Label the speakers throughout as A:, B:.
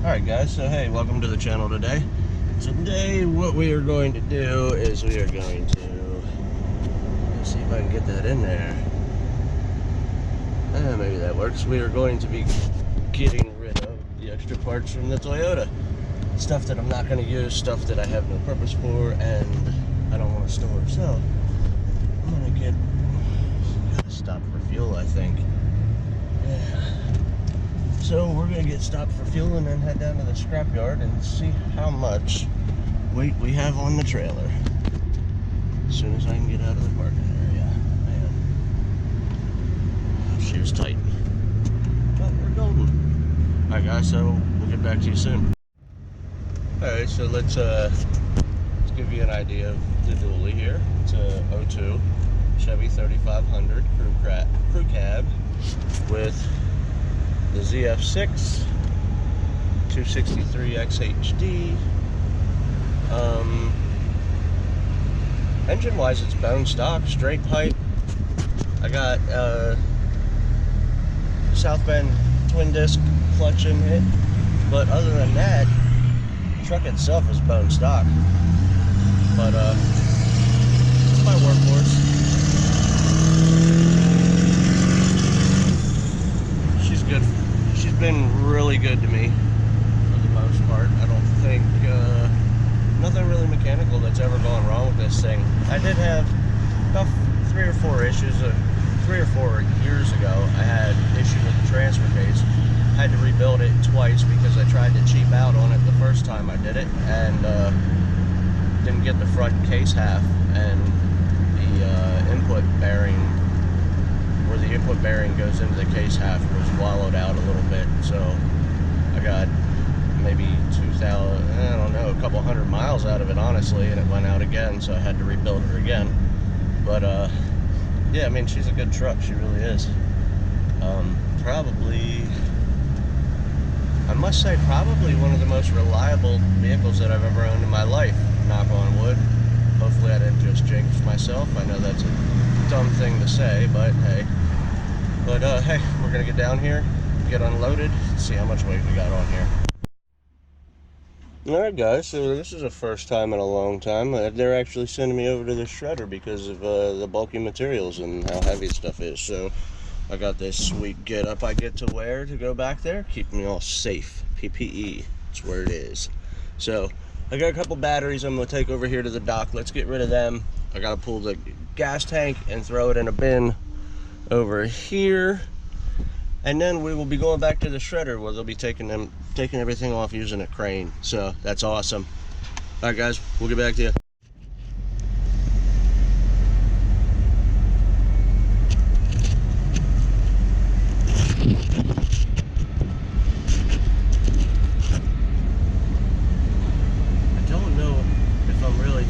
A: Alright guys, so hey, welcome to the channel today. Today what we are going to do is we are going to, let's see if I can get that in there. Maybe that works. We are going to be getting rid of the extra parts from the Toyota. Stuff that I'm not going to use, stuff that I have no purpose for, and I don't want to store. So, I'm going to gotta stop for fuel, I think. Yeah. So we're going to get stopped for fuel and then head down to the scrapyard and see how much weight we have on the trailer. As soon as I can get out of the parking area. Man, she was tight. But we're golden. Alright guys, so we'll get back to you soon. Alright, so let's give you an idea of the dually here. It's a 02 Chevy 3500 crew cab with the ZF6 263 XHD. Engine wise, it's bone stock, straight pipe. I got South Bend twin disc clutch in it, but other than that, the truck itself is bone stock. But it's my workhorse. She's good. She's been really good to me for the most part. I don't think nothing really mechanical that's ever gone wrong with this thing. I did have about 3 or 4 issues. 3 or 4 years ago, I had issue with the transfer case. I had to rebuild it twice because I tried to cheap out on it the first time I did it, and didn't get the front case half, and the input bearing, where the input bearing goes into the case half, was wallowed out a little bit. So I got maybe 2,000, I don't know, a couple hundred miles out of it, honestly, and it went out again, so I had to rebuild her again. But yeah, I mean, she's a good truck, she really is. Probably, I must say, probably one of the most reliable vehicles that I've ever owned in my life, knock on wood. Hopefully I didn't just jinx myself. I know that's a dumb thing to say, but hey. But hey, we're gonna get down here, get unloaded, see how much weight we got on here. Alright guys, so this is the first time in a long time they're actually sending me over to the shredder because of the bulky materials and how heavy stuff is. So I got this sweet get up I get to wear to go back there, keeping me all safe. PPE, that's where it is. So I got a couple batteries I'm going to take over here to the dock. Let's get rid of them. I got to pull the gas tank and throw it in a bin over here. And then we will be going back to the shredder where they'll be taking everything off using a crane. So that's awesome. All right guys, we'll get back to you.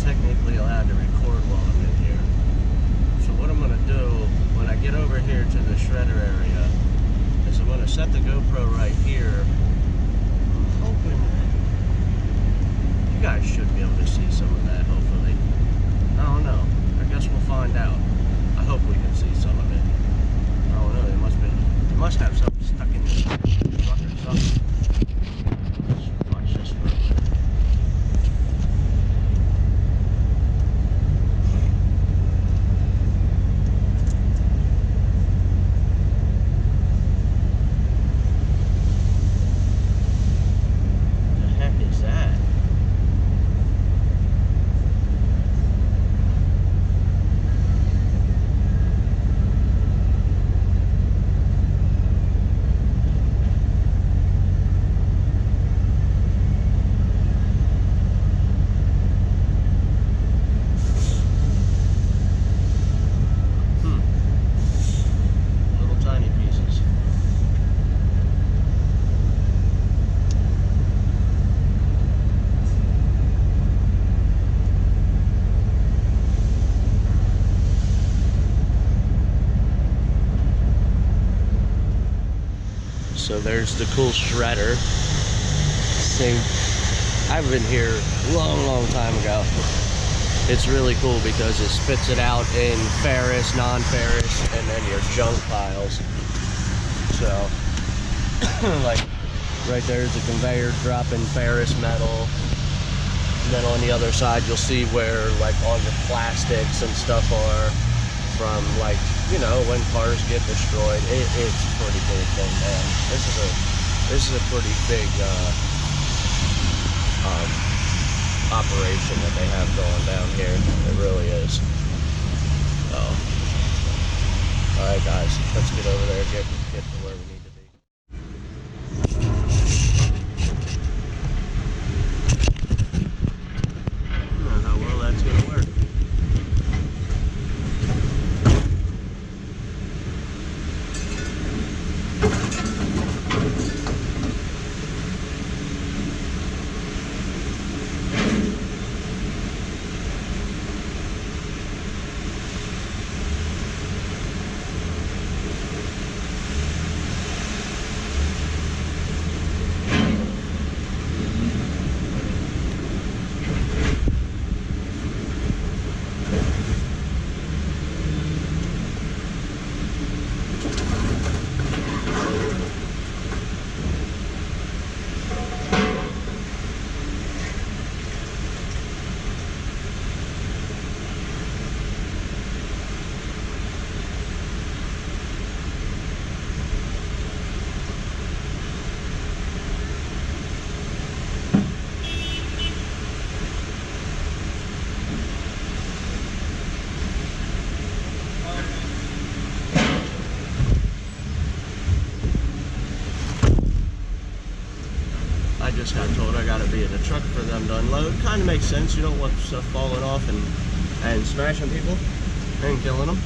A: Technically allowed to record while I'm in here. So what I'm going to do when I get over here to the shredder area is I'm going to set the GoPro right here. I'm hoping that you guys should be able to see some of that, hopefully. I don't know. I guess we'll find out. I hope we can see some of it. I don't know. They must have something stuck in the truck or something. Let's watch this for a minute. So there's the cool shredder thing. I've been here a long time ago. It's really cool because it spits it out in ferrous, non-ferrous, and then your junk piles. So, like, Right there's a conveyor dropping ferrous metal. And then on the other side, you'll see where like all your plastics and stuff are from, like, you know, when cars get destroyed. It's a pretty big thing, man. This is a pretty big operation that they have going down here. It really is. So, all right, guys, let's get over there, get to where we need to be. I don't know how well that's gonna work. I just got told I gotta be in the truck for them to unload. Kind of makes sense. You don't want stuff falling off and smashing people and killing them.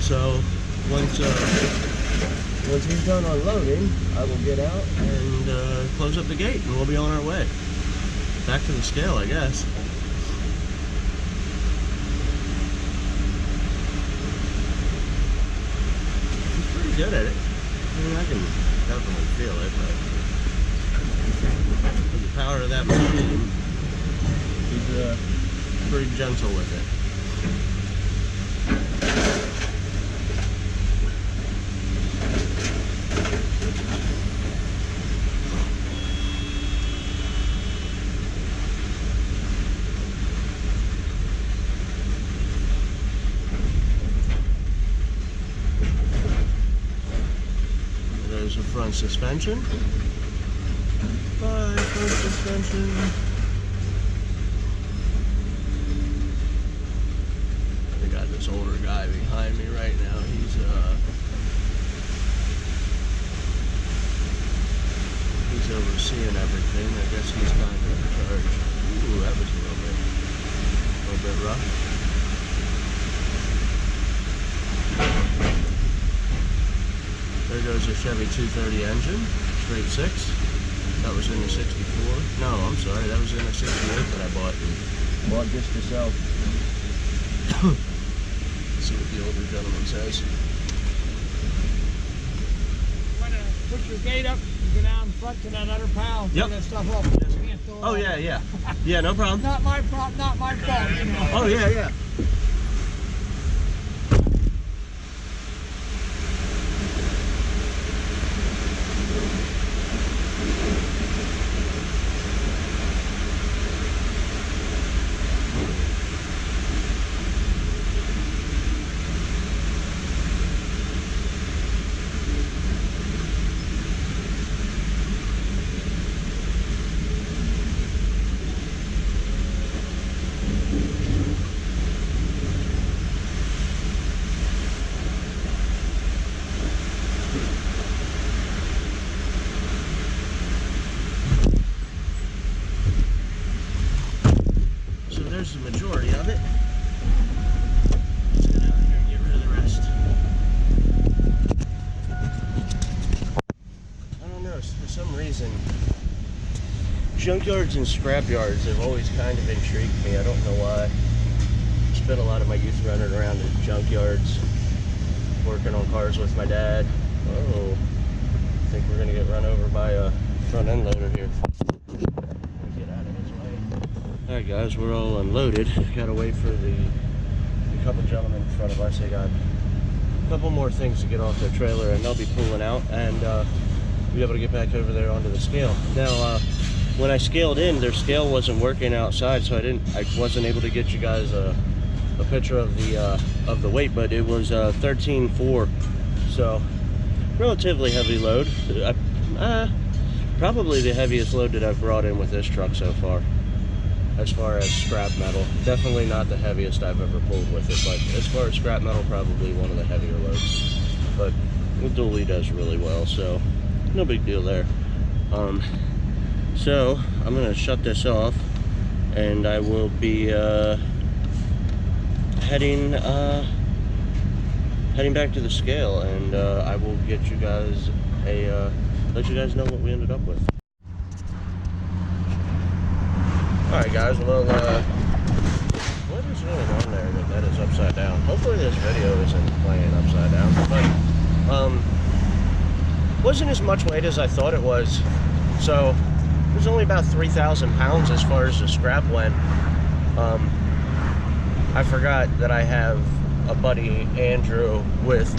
A: So once he's done unloading, I will get out and close up the gate, and we'll be on our way back to the scale, I guess. He's pretty good at it. I mean, I can definitely feel it, but with the power of that machine, he's pretty gentle with it. There's a front suspension. Front suspension. I got this older guy behind me right now. He's overseeing everything. I guess he's kind of in charge. Ooh, that was a little bit rough. There goes a Chevy 230 engine, straight 6. That was in the 64. No, I'm sorry, that was in the 68 that I bought just to sell. Let's see what the older gentleman says.
B: You want to push your gate up and go down front to that other pile and
A: Yep.
B: throw that stuff up. You just can't throw it
A: Oh,
B: up.
A: yeah. Yeah, no problem.
B: Not my fault, you know.
A: Oh, yeah. There's the majority of it. Let's get out here and get rid of the rest. I don't know, for some reason, junkyards and scrapyards have always kind of intrigued me. I don't know why. I spent a lot of my youth running around in junkyards, working on cars with my dad. Oh, I think we're gonna get run over by a front end loader here. Get out of his way. Alright guys, we're all unloaded. Gotta wait for the couple gentlemen in front of us. They got a couple more things to get off their trailer and they'll be pulling out, and be able to get back over there onto the scale. Now, when I scaled in, their scale wasn't working outside, so I wasn't able to get you guys a picture of the weight, but it was 13.4, so relatively heavy load. Probably the heaviest load that I've brought in with this truck so far as scrap metal. Definitely not the heaviest I've ever pulled with it, but as far as scrap metal, probably one of the heavier loads. But the dually does really well, so no big deal there. So I'm gonna shut this off, and I will be heading back to the scale, and I will get you guys let you guys know what we ended up with. Alright guys, well, what is going on there that is upside down? Hopefully this video isn't playing upside down, but wasn't as much weight as I thought it was. So it was only about 3,000 pounds as far as the scrap went. I forgot that I have a buddy, Andrew, with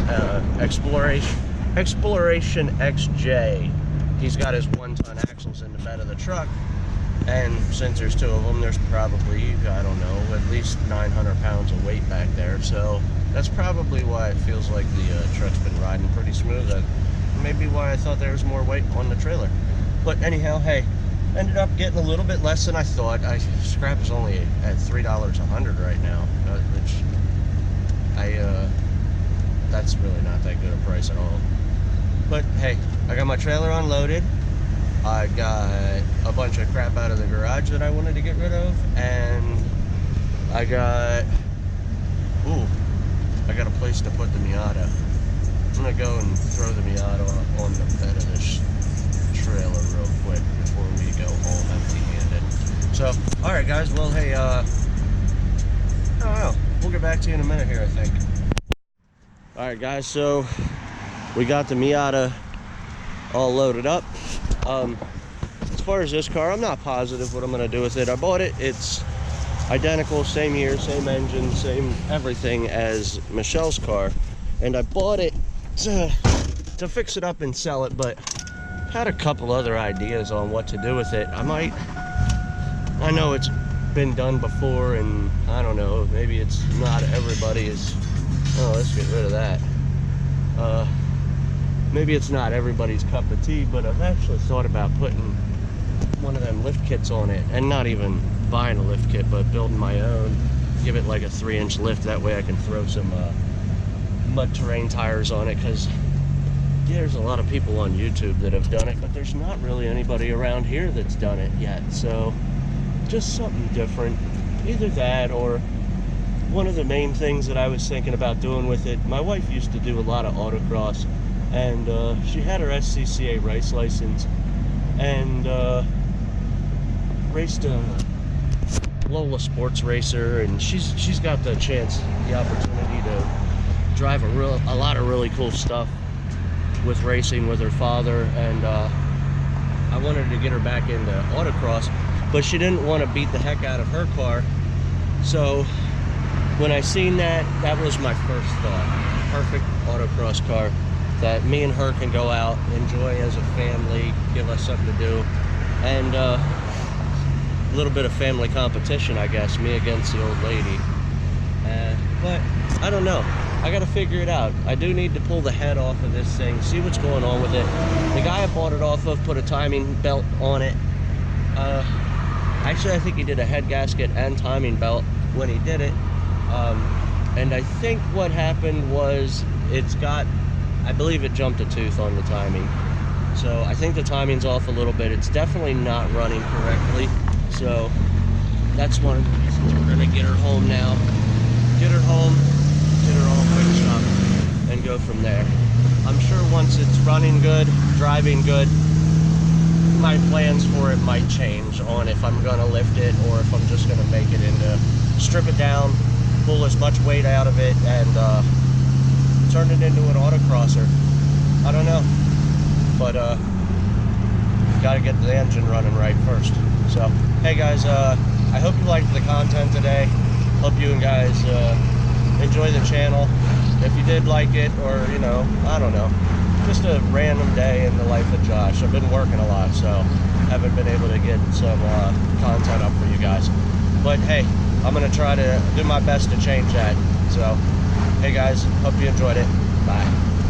A: Exploration XJ. He's got his 1-ton axles in the bed of the truck, and since there's 2 of them, there's probably, I don't know, at least 900 pounds of weight back there. So that's probably why it feels like the truck's been riding pretty smooth. Maybe why I thought there was more weight on the trailer. But anyhow, hey, ended up getting a little bit less than I thought. Scrap is only at $3 a hundred right now, which that's really not that good a price at all. But hey, I got my trailer unloaded. I got a bunch of crap out of the garage that I wanted to get rid of, and I got a place to put the Miata. I'm gonna go and throw the Miata on the bed of this trailer real quick before we go home empty-handed. So, alright guys, well hey, I don't know, we'll get back to you in a minute here, I think. Alright guys, so we got the Miata all loaded up. As far as this car, I'm not positive what I'm gonna do with it. I bought it, it's identical, same year, same engine, same everything as Michelle's car, and I bought it to fix it up and sell it, but had a couple other ideas on what to do with it. I know it's been done before, and I don't know, maybe it's not everybody's. Oh, let's get rid of that. Maybe it's not everybody's cup of tea, but I've actually thought about putting one of them lift kits on it, and not even buying a lift kit, but building my own. Give it like a 3-inch lift, that way I can throw some mud terrain tires on it, because yeah, there's a lot of people on YouTube that have done it, but there's not really anybody around here that's done it yet. So just something different, either that, or one of the main things that I was thinking about doing with it, my wife used to do a lot of autocross, and she had her SCCA race license, and raced a Lola sports racer, and she's got the opportunity to drive a lot of really cool stuff with racing with her father, and I wanted to get her back into autocross, but she didn't want to beat the heck out of her car. So when I seen that was my first thought. Perfect autocross car that me and her can go out, enjoy as a family, give us something to do, and a little bit of family competition, I guess, me against the old lady. But I don't know, I gotta figure it out. I do need to pull the head off of this thing, see what's going on with it. The guy I bought it off of put a timing belt on it. Actually, I think he did a head gasket and timing belt when he did it. And I think what happened was I believe it jumped a tooth on the timing. So I think the timing's off a little bit. It's definitely not running correctly. So that's one of the reasons we're gonna get her home now. Get her home, get her all fixed up, and go from there. I'm sure once it's running good, driving good, my plans for it might change on if I'm gonna lift it or if I'm just gonna make it into, strip it down, pull as much weight out of it, and turn it into an autocrosser. I don't know, but gotta get the engine running right first. So hey guys, I hope you liked the content today. Hope you guys enjoy the channel. If you did like it, or I don't know, just a random day in the life of Josh. I've been working a lot, so haven't been able to get some content up for you guys. But hey, I'm gonna try to do my best to change that. So, hey guys, hope you enjoyed it. Bye.